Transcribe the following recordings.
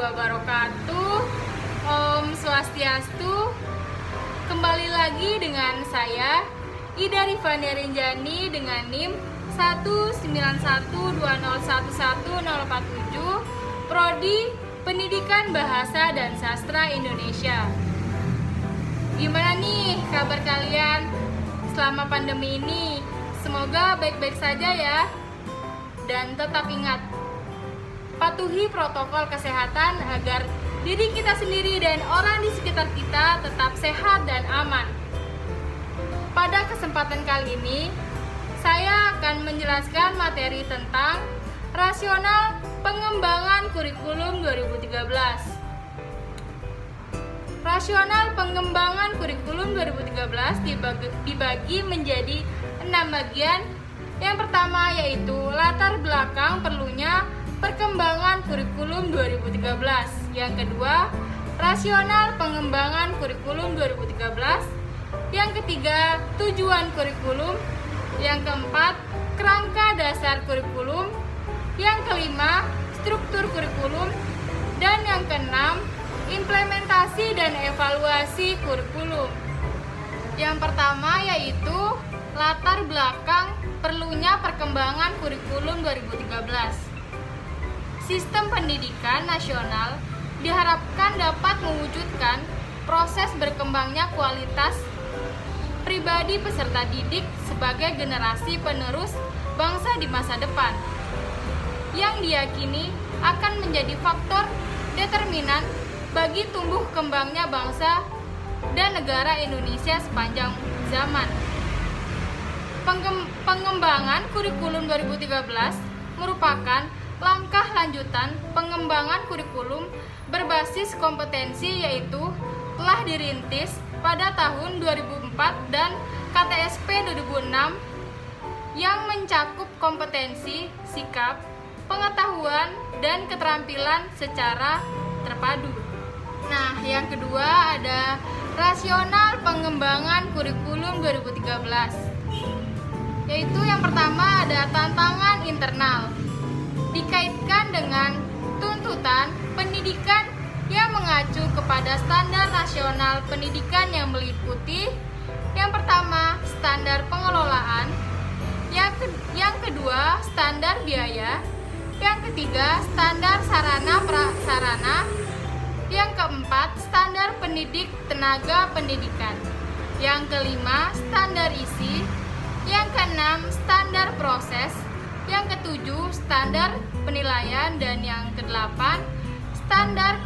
wabarakatuh. Om Swastiastu. Kembali lagi dengan saya Ida Rifania Rinjani dengan NIM 19120111047, Prodi Pendidikan Bahasa dan Sastra Indonesia. Gimana nih kabar kalian selama pandemi ini? Semoga baik-baik saja ya. Dan tetap ingat, patuhi protokol kesehatan agar diri kita sendiri dan orang di sekitar kita tetap sehat dan aman. Pada kesempatan kali ini, saya akan menjelaskan materi tentang rasional pengembangan kurikulum 2013. Rasional pengembangan kurikulum 2013 dibagi menjadi 6 bagian. Yang pertama yaitu latar belakang perlunya perkembangan kurikulum 2013. Yang kedua, rasional pengembangan kurikulum 2013. Yang ketiga, tujuan kurikulum. Yang keempat, kerangka dasar kurikulum. Yang kelima, struktur kurikulum. Dan yang keenam, implementasi dan evaluasi kurikulum. Yang pertama yaitu latar belakang perlunya perkembangan kurikulum 2013. Sistem pendidikan nasional diharapkan dapat mewujudkan proses berkembangnya kualitas pribadi peserta didik sebagai generasi penerus bangsa di masa depan, yang diyakini akan menjadi faktor determinan bagi tumbuh kembangnya bangsa dan negara Indonesia sepanjang zaman. Pengembangan kurikulum 2013 merupakan langkah lanjutan pengembangan kurikulum berbasis kompetensi, yaitu telah dirintis pada tahun 2004 dan KTSP 2006 yang mencakup kompetensi, sikap, pengetahuan, dan keterampilan secara terpadu. Nah, yang kedua ada rasional pengembangan kurikulum 2013. Yaitu yang pertama ada tantangan internal. Dikaitkan dengan tuntutan pendidikan yang mengacu kepada standar nasional pendidikan yang meliputi yang pertama, standar pengelolaan. Yang kedua, standar biaya. Yang ketiga, standar sarana prasarana. Yang keempat, standar pendidik tenaga pendidikan. Yang kelima, standar isi. Yang keenam, standar proses. Yang ketujuh, standar penilaian. Dan yang kedelapan, standar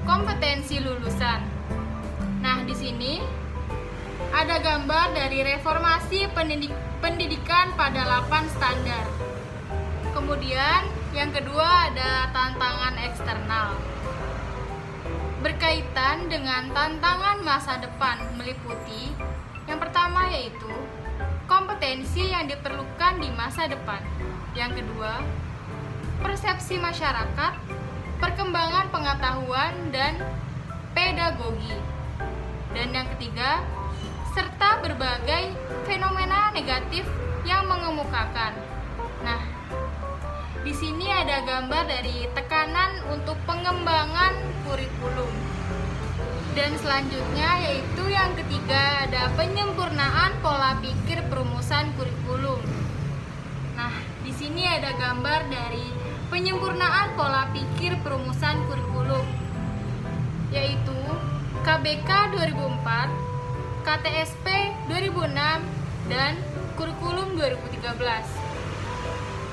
kompetensi lulusan. Nah, di sini ada gambar dari reformasi pendidikan pada 8 standar. Kemudian, yang kedua ada tantangan eksternal. Berkaitan dengan tantangan masa depan meliputi yang pertama yaitu kompetensi yang diperlukan di masa depan. Yang kedua, persepsi masyarakat, perkembangan pengetahuan dan pedagogi. Dan yang ketiga, serta berbagai fenomena negatif yang mengemukakan. Nah, di sini ada gambar dari tekanan untuk pengembangan kurikulum. Dan selanjutnya yaitu yang ketiga ada penyempurnaan pola pikir perumusan kurikulum. Nah, di sini ada gambar dari penyempurnaan pola pikir perumusan kurikulum, yaitu KBK 2004, KTSP 2006, dan kurikulum 2013.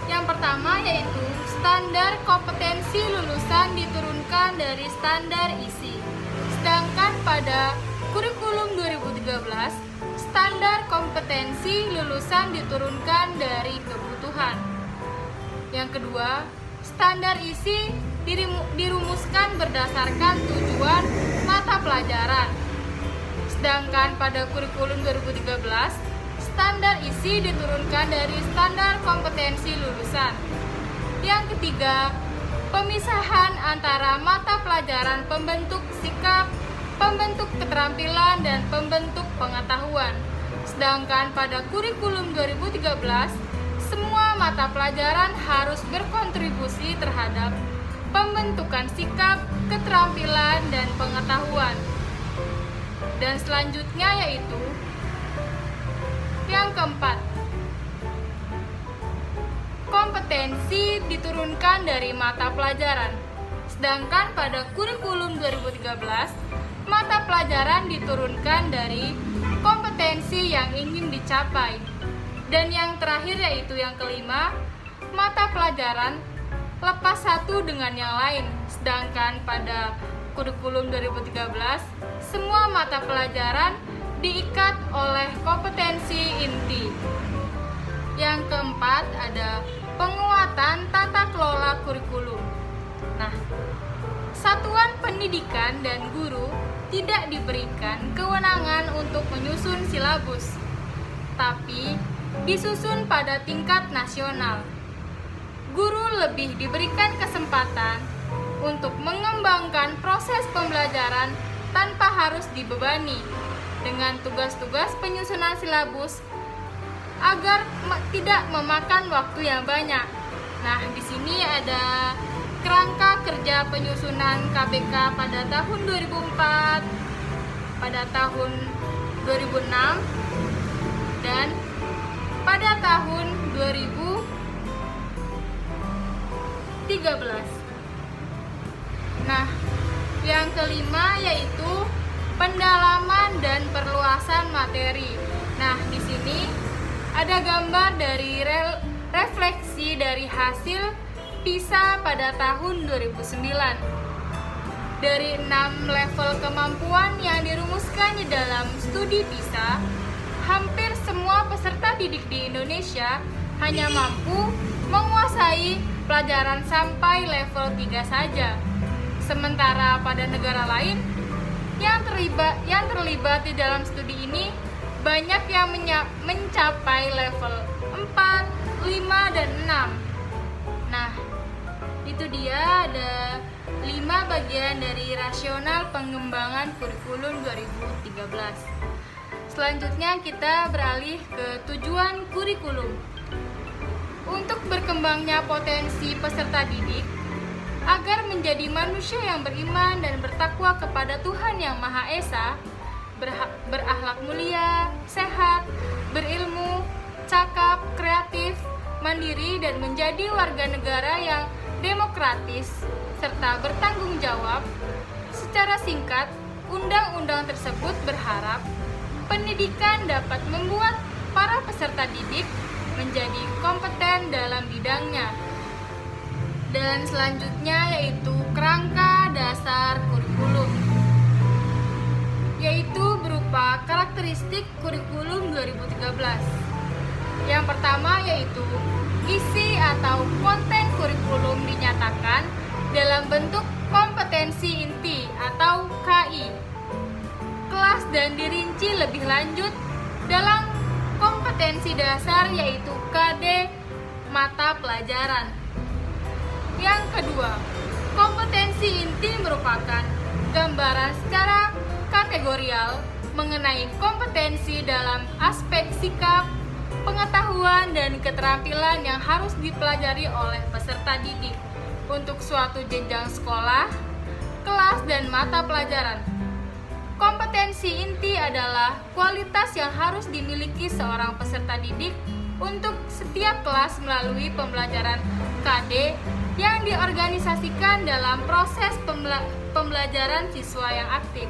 Yang pertama yaitu standar kompetensi lulusan diturunkan dari standar isi. Sedangkan pada kurikulum 2013, standar kompetensi lulusan diturunkan dari kebutuhan. Yang kedua, standar isi dirumuskan berdasarkan tujuan mata pelajaran. Sedangkan pada kurikulum 2013, standar isi diturunkan dari standar kompetensi lulusan. Yang ketiga, pemisahan antara mata pelajaran pembentuk sikap, pembentuk keterampilan, dan pembentuk pengetahuan. Sedangkan pada kurikulum 2013, semua mata pelajaran harus berkontribusi terhadap pembentukan sikap, keterampilan, dan pengetahuan. Dan selanjutnya yaitu yang keempat, kompetensi diturunkan dari mata pelajaran. Sedangkan pada kurikulum 2013, mata pelajaran diturunkan dari kompetensi yang ingin dicapai. Dan yang terakhir yaitu yang kelima, mata pelajaran lepas satu dengan yang lain. Sedangkan pada kurikulum 2013, semua mata pelajaran diikat oleh kompetensi inti. Yang keempat ada penguatan tata kelola kurikulum. Nah, satuan pendidikan dan guru tidak diberikan kewenangan untuk menyusun silabus, tapi disusun pada tingkat nasional. Guru lebih diberikan kesempatan untuk mengembangkan proses pembelajaran tanpa harus dibebani dengan tugas-tugas penyusunan silabus agar tidak memakan waktu yang banyak. Nah, di sini ada kerangka kerja penyusunan KBK pada tahun 2004, pada tahun 2006, dan pada tahun 2013. Nah, yang kelima yaitu pendalaman dan perluasan materi. Nah, di sini ada gambar dari refleksi dari hasil PISA pada tahun 2009. Dari 6 level kemampuan yang dirumuskan di dalam studi PISA, hampir semua peserta didik di Indonesia hanya mampu menguasai pelajaran sampai level 3 saja. Sementara pada negara lain yang terlibat di dalam studi ini banyak yang mencapai level 4, 5, dan 6. Nah, itu dia ada 5 bagian dari rasional pengembangan kurikulum 2013. Selanjutnya kita beralih ke tujuan kurikulum. Untuk berkembangnya potensi peserta didik agar menjadi manusia yang beriman dan bertakwa kepada Tuhan Yang Maha Esa, berakhlak mulia, sehat, berilmu, cakap, kreatif, mandiri, dan menjadi warga negara yang demokratis serta bertanggung jawab. Secara singkat, undang-undang tersebut berharap pendidikan dapat membuat para peserta didik menjadi kompeten dalam bidangnya. Dan selanjutnya yaitu kerangka dasar kurikulum, yaitu berupa karakteristik kurikulum 2013. Yang pertama yaitu isi atau konten kurikulum dinyatakan dalam bentuk kompetensi inti atau KI. Kelas dan dirinci lebih lanjut dalam kompetensi dasar yaitu KD mata pelajaran. Yang kedua, kompetensi inti merupakan gambaran secara kategorial mengenai kompetensi dalam aspek sikap, pengetahuan, dan keterampilan yang harus dipelajari oleh peserta didik untuk suatu jenjang sekolah, kelas, dan mata pelajaran. Kompetensi inti adalah kualitas yang harus dimiliki seorang peserta didik untuk setiap kelas melalui pembelajaran KD yang diorganisasikan dalam proses pembelajaran siswa yang aktif.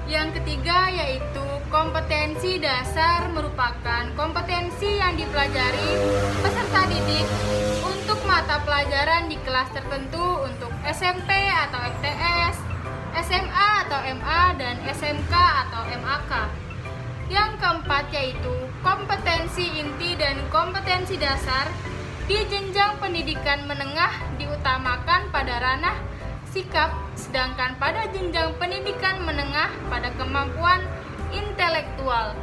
Yang ketiga yaitu kompetensi dasar merupakan kompetensi yang dipelajari peserta didik untuk mata pelajaran di kelas tertentu untuk SMP atau MTS, SMA atau MA, dan SMK atau MAK. Yang keempat yaitu kompetensi inti dan kompetensi dasar di jenjang pendidikan menengah diutamakan pada ranah sikap, sedangkan pada jenjang pendidikan menengah pada kemampuan intelektual.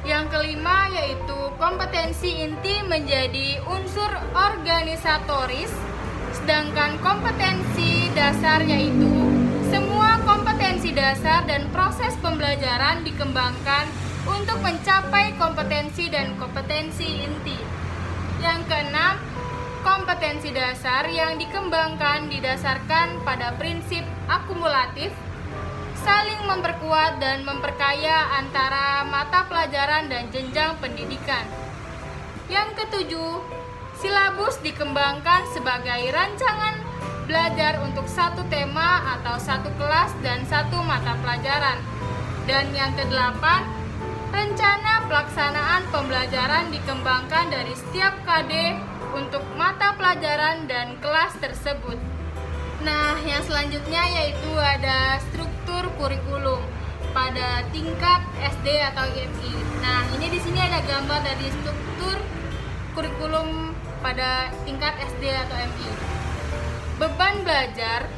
Yang kelima yaitu kompetensi inti menjadi unsur organisatoris, sedangkan kompetensi dasar yaitu semua kompetensi dasar dan proses pembelajaran dikembangkan untuk mencapai kompetensi dan kompetensi inti. Yang keenam, kompetensi kompetensi dasar yang dikembangkan didasarkan pada prinsip akumulatif, saling memperkuat dan memperkaya antara mata pelajaran dan jenjang pendidikan. Yang ketujuh, silabus dikembangkan sebagai rancangan belajar untuk satu tema atau satu kelas dan satu mata pelajaran. Dan yang kedelapan, rencana pelaksanaan pembelajaran dikembangkan dari setiap KD untuk mata pelajaran dan kelas tersebut. Nah, yang selanjutnya yaitu ada struktur kurikulum pada tingkat SD atau IMI. Nah, ini di sini ada gambar dari struktur kurikulum pada tingkat SD atau MI. Beban belajar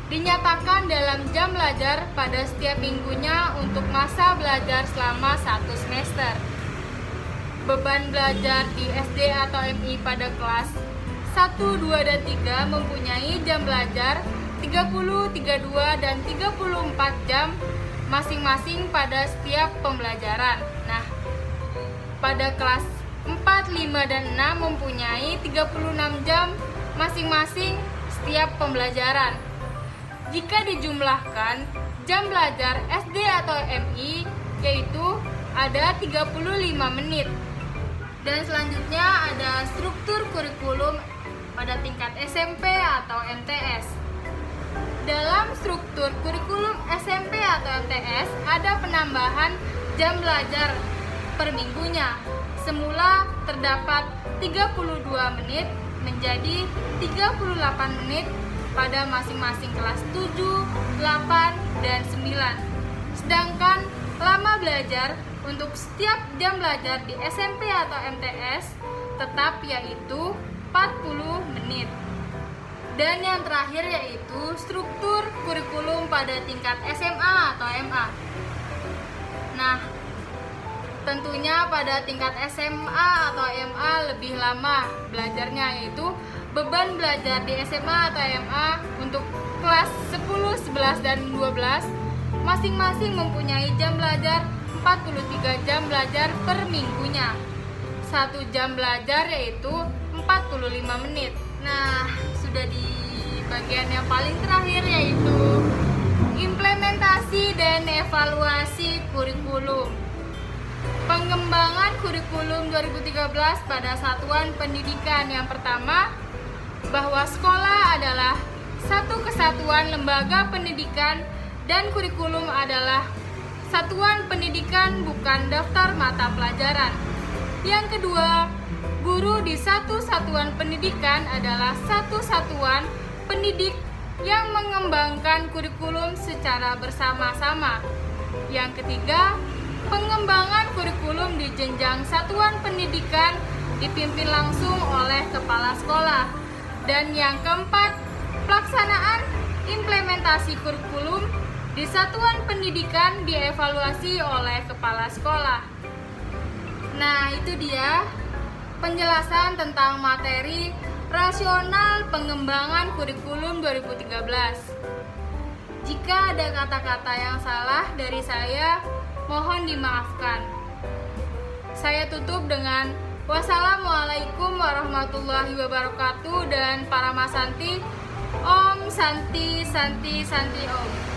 dinyatakan dalam jam belajar pada setiap minggunya untuk masa belajar selama 1 semester. Beban belajar di SD atau MI pada kelas 1, 2, dan 3 mempunyai jam belajar 30, 32, dan 34 jam masing-masing pada setiap pembelajaran. Nah, pada kelas 4, 5, dan 6 mempunyai 36 jam masing-masing setiap pembelajaran. Jika dijumlahkan jam belajar SD atau MI yaitu ada 35 menit. Dan selanjutnya ada struktur kurikulum pada tingkat SMP atau MTS. Dalam struktur kurikulum SMP atau MTS ada penambahan jam belajar per minggunya. Semula terdapat 32 menit menjadi 38 menit pada masing-masing kelas 7, 8, dan 9. Sedangkan lama belajar untuk setiap jam belajar di SMP atau MTS tetap yaitu 40 menit. Dan yang terakhir yaitu struktur kurikulum pada tingkat SMA atau MA. Nah, tentunya pada tingkat SMA atau MA lebih lama belajarnya, yaitu beban belajar di SMA atau MA untuk kelas 10, 11, dan 12 masing-masing mempunyai jam belajar 43 jam belajar per minggunya. 1 jam belajar yaitu 45 menit. Nah, sudah di bagian yang paling terakhir yaitu implementasi dan evaluasi kurikulum. Pengembangan kurikulum 2013 pada satuan pendidikan. Yang pertama, bahwa sekolah adalah satu kesatuan lembaga pendidikan dan kurikulum adalah satuan pendidikan bukan daftar mata pelajaran. Yang kedua, guru di satu satuan pendidikan adalah satu satuan pendidik yang mengembangkan kurikulum secara bersama-sama. Yang ketiga, pengembangan kurikulum di jenjang satuan pendidikan dipimpin langsung oleh kepala sekolah. Dan yang keempat, pelaksanaan implementasi kurikulum di satuan pendidikan dievaluasi oleh kepala sekolah. Nah, itu dia penjelasan tentang materi rasional pengembangan kurikulum 2013. Jika ada kata-kata yang salah dari saya, mohon dimaafkan. Saya tutup dengan wassalamualaikum warahmatullahi wabarakatuh, dan para Masanti, Om Santi Santi Santi Om.